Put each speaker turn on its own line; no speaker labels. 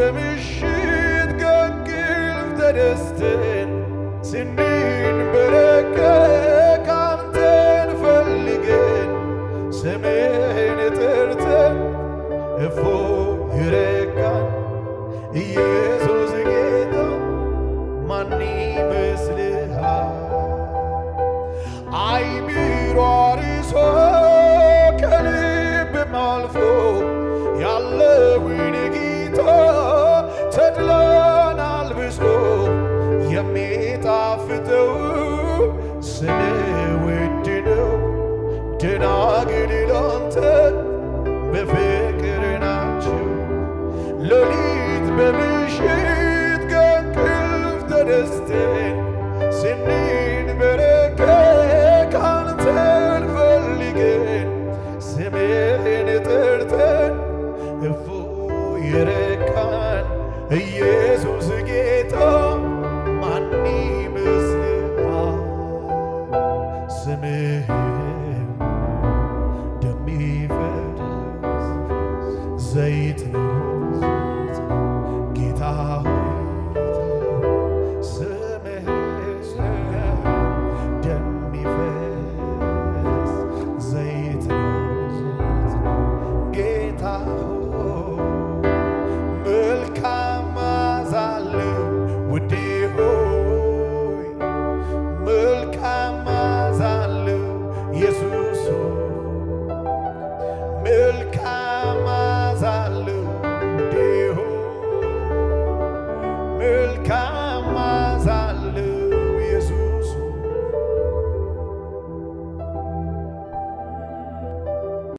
በምሽት ከእንቅልፍ ተነስተን ስንንበረከክ አንተን ፈልገን ስምህን ጠርተን እፎይ ረካን። ኢየሱስ ጌታ ማን ይመስልሃል? አይምሮ አርሶ ከልብም አልፎ ያለውን ጌታ ተድላን አልብሶ የሚጣፍጠው ስምህ ውድ ነው። ደናግል ላንተ በፍቅር ናቸው። ሌሊት በምሽት ከእንቅልፍ ተነስተን ስንንበረከክ አንተን ፈልገን ስምህን ጠርተን እፎይ ረካን። ኢየሱስ ጌታ